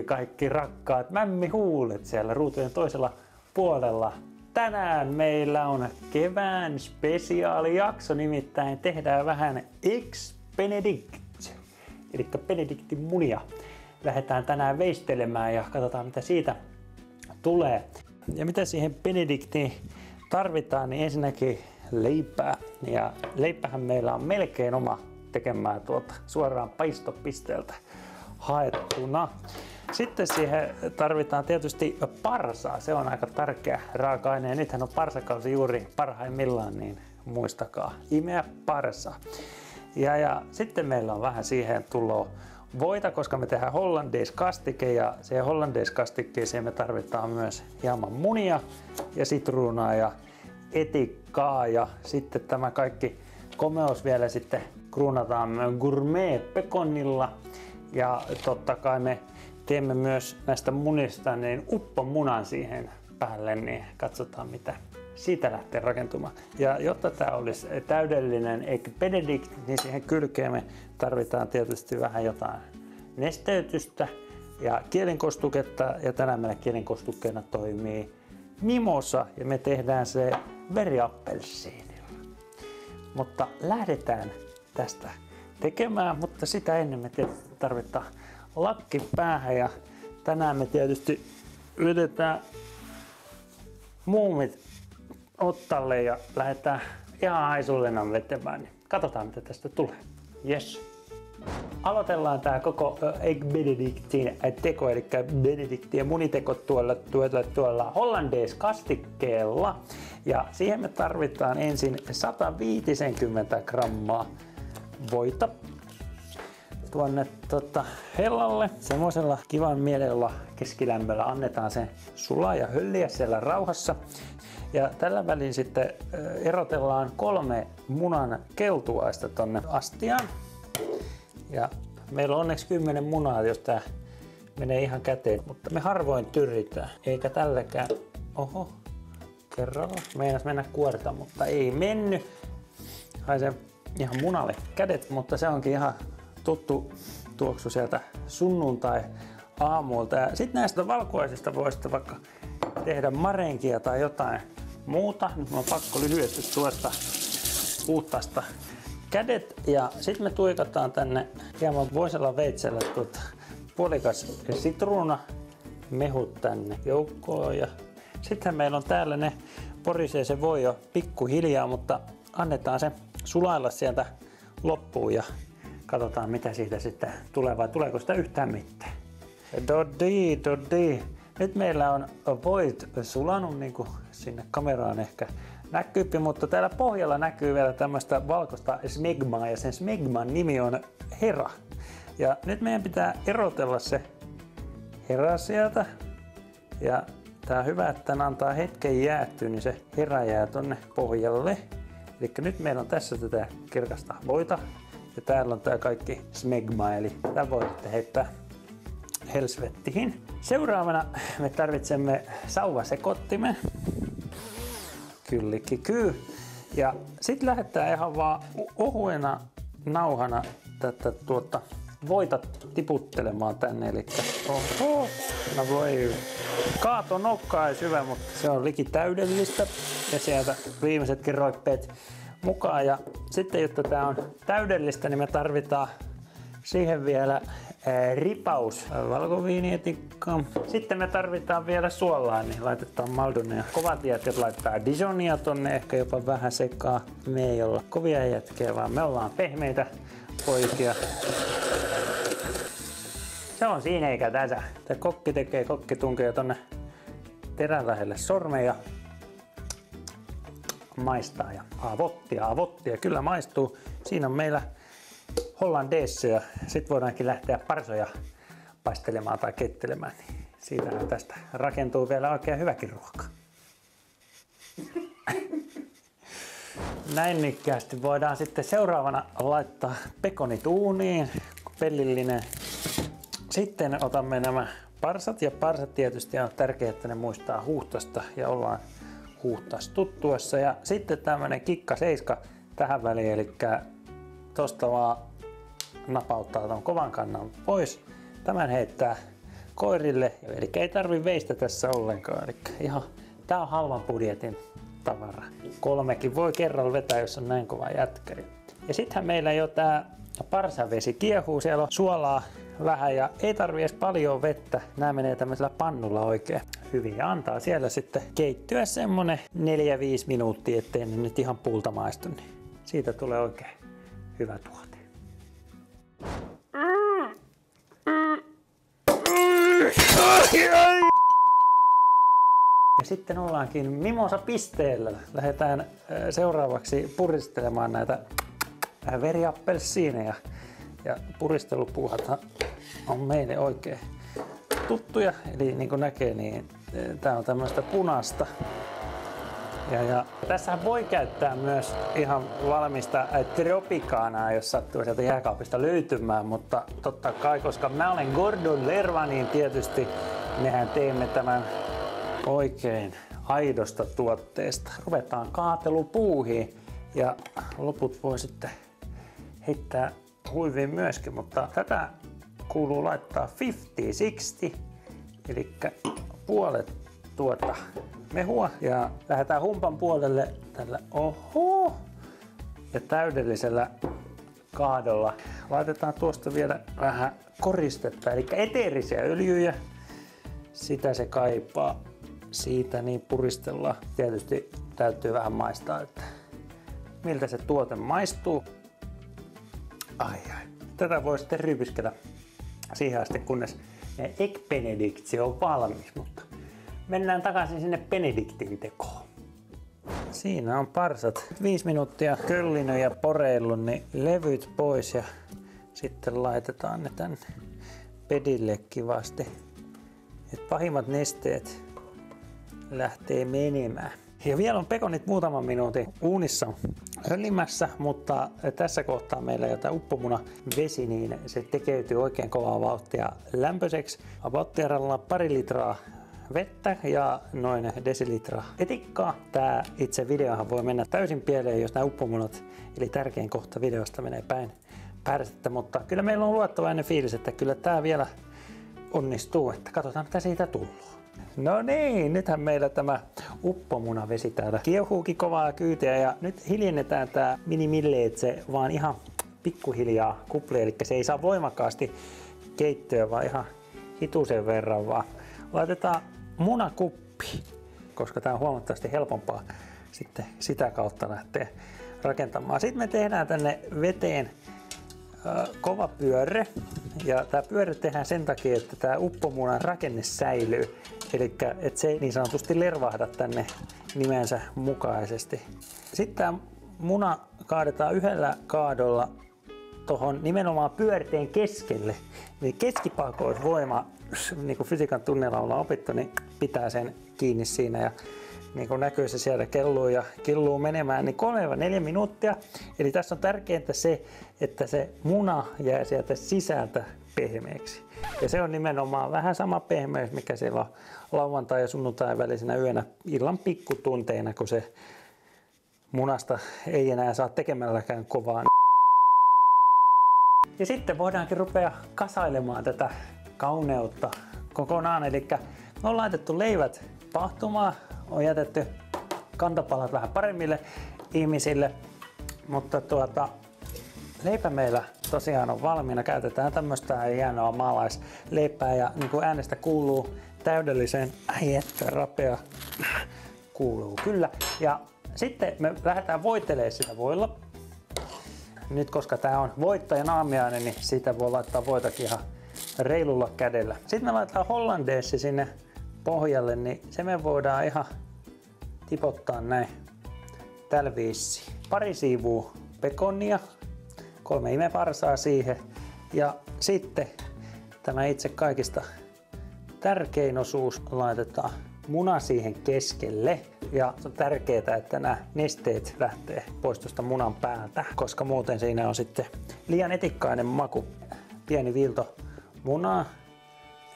Moi kaikki rakkaat mämmihuulet siellä ruutujen toisella puolella. Tänään meillä on kevään spesiaalijakso, nimittäin tehdään vähän Eggs Benedict, eli Benedictin munia. Lähdetään tänään veistelemään ja katsotaan mitä siitä tulee. Ja mitä siihen Benedictiin tarvitaan, niin ensinnäkin leipää. Ja leipähän meillä on melkein oma tekemään tuolta suoraan paistopisteeltä haettuna. Sitten siihen tarvitaan tietysti parsaa. Se on aika tärkeä raaka-aine. Ja nythän on parsakausi juuri parhaimmillaan, niin muistakaa imeä parsaa. Ja sitten meillä on vähän siihen tuloa voita, koska me tehdään hollandaiskastike ja siihen hollandaiskastikkeeseen me tarvitaan myös hieman munia ja sitruunaa ja etikkaa ja sitten tämä kaikki komeus vielä sitten kruunataan gourmet pekonilla ja totta kai me teemme myös näistä munista niin uppomunan siihen päälle, niin katsotaan mitä siitä lähtee rakentumaan. Ja jotta tämä olisi täydellinen Egg Benedict, niin siihen kylkeen me tarvitaan tietysti vähän jotain nesteytystä ja kielenkostuketta. Ja tänään meillä kielenkostukkeena toimii mimosa ja me tehdään se veriappelsiinilla. Mutta lähdetään tästä tekemään, mutta sitä ennen me tietysti tarvitaan lakki päähän ja tänään me tietysti yritetään muumit ottalle ja lähdetään ihan haisulennan vetemään, niin katsotaan mitä tästä tulee. Yes. Aloitellaan tää koko Egg Benedictin teko, eli Benedictin muniteko tuolla hollandaiskastikkeella. Ja siihen me tarvitaan ensin 150 grammaa voita tuonne hellalle. Semmoisella kivan mielellä keskilämpöllä annetaan sen sulaa ja hölliä siellä rauhassa. Ja tällä välin sitten erotellaan 3 munan keltuaista tonne astiaan. Ja meillä on onneksi 10 munaa, jos tää menee ihan käteen, mutta me harvoin tyrritään. Eikä tälläkään. Oho, kerralla. Meinas mennä kuorta, mutta ei mennyt. Haisen ihan munalle kädet, mutta se onkin ihan tuttu tuoksu sieltä sunnuntai-aamulta. Ja sitten näistä valkuaisista voisi vaikka tehdä marenkia tai jotain muuta. Nyt on pakko lyhyesti tuosta puhtaasta kädet. Ja sitten me tuikataan tänne hieman voisella veitsellä puolikas sitruuna mehut tänne joukkoon. Ja sitten meillä on täällä ne porisee, se voi jo pikkuhiljaa, mutta annetaan se sulailla sieltä loppuun ja katsotaan mitä siitä sitten tulee vai tuleeko sitä yhtään mitään. Dodi. Nyt meillä on voit sulanut niin kuin sinne kameraan ehkä näkyy, mutta täällä pohjalla näkyy vielä tämmöistä valkoista smegmaa ja sen smegman nimi on hera. Ja nyt meidän pitää erotella se hera sieltä. Ja tää on hyvä, että tän antaa hetken jäähtyä, niin se hera jää tonne pohjalle. Eli nyt meillä on tässä tätä kirkasta voita ja täällä on tää kaikki smegma, eli tää voitte heittää helsvettiin. Seuraavana me tarvitsemme sauvasekottimen. Kyllikkikyy. Ja sit lähdetään ihan vaan ohuena nauhana tätä voita tiputtelemaan tänne. Eli oho, no voi. Kaato nokkaa ei syvä, mutta se on liki täydellistä. Ja sieltä viimeisetkin roippeet mukaan. Ja sitten jotta tää on täydellistä, niin me tarvitaan siihen vielä ripaus valkoviinietikkaa. Sitten me tarvitaan vielä suolaa, niin laitetaan maldonia. Kovat jätkät laittaa Dijonia tonne, ehkä jopa vähän sekaa. Me ei olla kovia jätkiä, vaan me ollaan pehmeitä poikia. Se on siinä eikä tässä. Tämä kokki tunkee tonne terän lähelle sormeja. Maistaa ja avottia. Kyllä maistuu. Siinä on meillä hollandaise ja sit voidaankin lähteä parsoja paistelemaan tai kettelemään. Siitähän tästä rakentuu vielä oikein hyväkin ruoka. Näin nikkäästi voidaan sitten seuraavana laittaa pekonit uuniin, pellillinen. Sitten otamme nämä parsat ja parsat tietysti on tärkeää, että ne muistaa huuhtasta ja ollaan huuhtastuttuessa. Ja sitten tämmönen kikka seiska tähän väliin, eli tosta vaan napauttaa ton kovan kannan pois. Tämän heittää koirille. Eli ei tarvi veistä tässä ollenkaan. Eli ihan, tää on halvan budjetin tavara. 3 voi kerralla vetää, jos on näin kova jätkäri. Ja sittenhän meillä jo tää parsavesi kiehuu. Siellä on suolaa vähän ja ei tarvi edes paljon vettä. Nämä menee tämmöisellä pannulla oikein hyvin. Ja antaa siellä sitten keittyä semmonen 4-5 minuuttia, ettei ne nyt ihan puulta maistu. Niin siitä tulee oikein hyvä tuote. Ja sitten ollaankin mimosa-pisteellä. Lähdetään seuraavaksi puristelemaan näitä veriappelsiineja. Ja puristelupuuhathan on meille oikein tuttuja. Eli niin kuin näkee, niin tää on tämmöistä punaista. Ja tässähän voi käyttää myös ihan valmista Tropicanaa, jos sattuu sieltä jääkaapista löytymään, mutta totta kai, koska mä olen Gordon Lerva, niin tietysti mehän teemme tämän oikein aidosta tuotteesta. Ruvetaan kaatelupuuhiin ja loput voi sitten heittää huiviin myöskin, mutta tätä kuuluu laittaa 50-60, eli puolet tuota mehua ja lähdetään humpan puolelle tällä ja täydellisellä kaadolla. Laitetaan tuosta vielä vähän koristetta, eli eteerisiä öljyjä. Sitä se kaipaa. Siitä niin puristellaan. Tietysti täytyy vähän maistaa, että miltä se tuote maistuu. Ai. Tätä voi sitten ryypiskellä siihen asti, kunnes Egg Benedict on valmis. Mutta mennään takaisin sinne Benedictin tekoon. Siinä on parsat 5 minuuttia köllinyt ja poreillut, niin levyt pois ja sitten laitetaan ne tänne pedille kivasti. Et pahimmat nesteet lähtee menemään. Ja vielä on pekonit muutaman minuutin uunissa höllimässä, mutta tässä kohtaa meillä jo tämä uppomuna vesi, niin se tekeytyy oikein kovaa vauhtia lämpöiseksi. About pari litraa vettä ja noin desilitra etikkaa. Tää itse videohan voi mennä täysin pieleen, jos nämä uppomunat, eli tärkein kohta videosta, menee päin pärsettä, mutta kyllä meillä on luottavainen fiilis, että kyllä tää vielä onnistuu, että katsotaan mitä siitä tulee. No niin, nythän meillä tämä uppomunavesi täällä kiehuukin kovaa kyytiä ja nyt hiljennetään tää minimille, että se vaan ihan pikkuhiljaa kuplii, eli se ei saa voimakkaasti keittyä, vaan ihan hitusen verran, vaan laitetaan munakuppi, koska tää on huomattavasti helpompaa sitten sitä kautta lähteä rakentamaan. Sitten me tehdään tänne veteen kova pyörre, ja tämä pyörre tehdään sen takia, että tämä uppomunan rakenne säilyy, eli että se ei niin sanotusti lervahda tänne nimensä mukaisesti. Sitten tämä muna kaadetaan yhdellä kaadolla tuohon nimenomaan pyörteen keskelle, eli keskipakoisvoima, niin kuin fysiikan tunneilla ollaan opittu, niin pitää sen kiinni siinä, ja niin kuin näkyy, se siellä kelluu ja killuu menemään, niin 3-4 minuuttia. Eli tässä on tärkeintä se, että se muna jää sieltä sisältä pehmeäksi. Ja se on nimenomaan vähän sama pehmeys, mikä siellä on lauantai- ja sunnuntai välisenä yönä illan pikkutunteina, kun se munasta ei enää saa tekemälläkään kovaa. Ja sitten voidaankin rupea kasailemaan tätä kauneutta kokonaan. Eli me on laitettu leivät pahtumaan. On jätetty kantapalat vähän paremmille ihmisille, mutta leipä meillä tosiaan on valmiina. Käytetään tämmöistä hienoa maalaisleipää ja niin kuin äänestä kuuluu täydellisen rapea kuuluu kyllä. Ja sitten me lähdetään voitelemaan sitä voilla. Nyt koska tää on voittajan aamiainen, niin siitä voi laittaa voitakin ihan reilulla kädellä. Sitten me laitetaan hollandaise sinne pohjalle, niin se me voidaan ihan tipottaa näin tällä viisiin. Pari siivua pekonia, 3 imeparsaa siihen ja sitten tämä itse kaikista tärkein osuus, laitetaan muna siihen keskelle ja on tärkeää, että nämä nesteet lähtee pois tuosta munan päältä, koska muuten siinä on sitten liian etikkainen maku. Pieni viilto munaa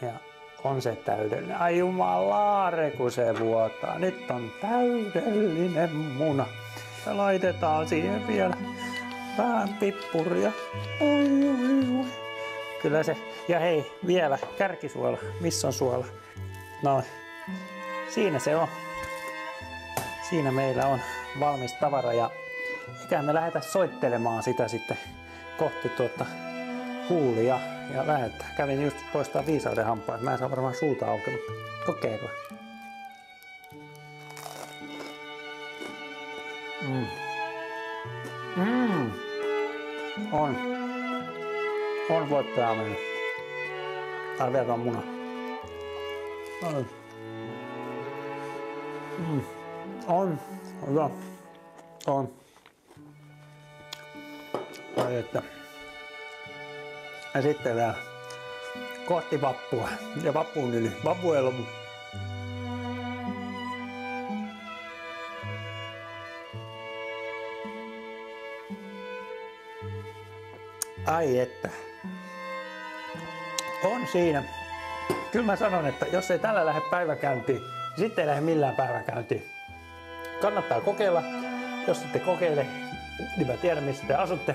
ja on se täydellinen. Ai jumalaare, kun se vuotaa. Nyt on täydellinen muna. Ja laitetaan siihen vielä vähän pippuria. Oi. Kyllä se. Ja hei, vielä kärkisuola. Missä on suola? No, siinä se on. Siinä meillä on valmis tavara ja eiköhän me lähdetä soittelemaan sitä sitten kohti huulia ja lähdetään. Kävin just poistaa viisauden hampaat. Mä en saa varmaan suuta auki, mutta kokeillaan. On voittaja mennyt. Tää on vielä tuon muna. On. Hyvä. On. Ai että. Ja sitten vielä kohti vappua. Ja vappuun yli. Vappu ei lopu. Ai että. On siinä. Kyllä mä sanon, että jos ei tällä lähde päiväkäyntiin, niin sitten ei lähde millään päiväkäyntiin. Kannattaa kokeilla. Jos ette kokeile, niin mä tiedän missä te asutte.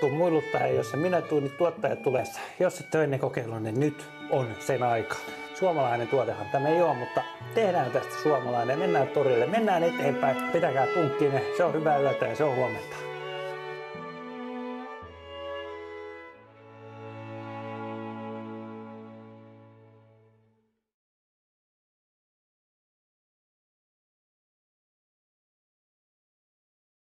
Tuu muiluttaa, ja jos en minä tuu, niin tuottajat tulee. Jos ette ole ennen kokeilua, niin nyt on sen aika. Suomalainen tuotehan tämä ei ole, mutta tehdään tästä suomalainen. Mennään torille, mennään eteenpäin. Pitäkää tunkkinen, se on hyvää yötä ja se on huomenta.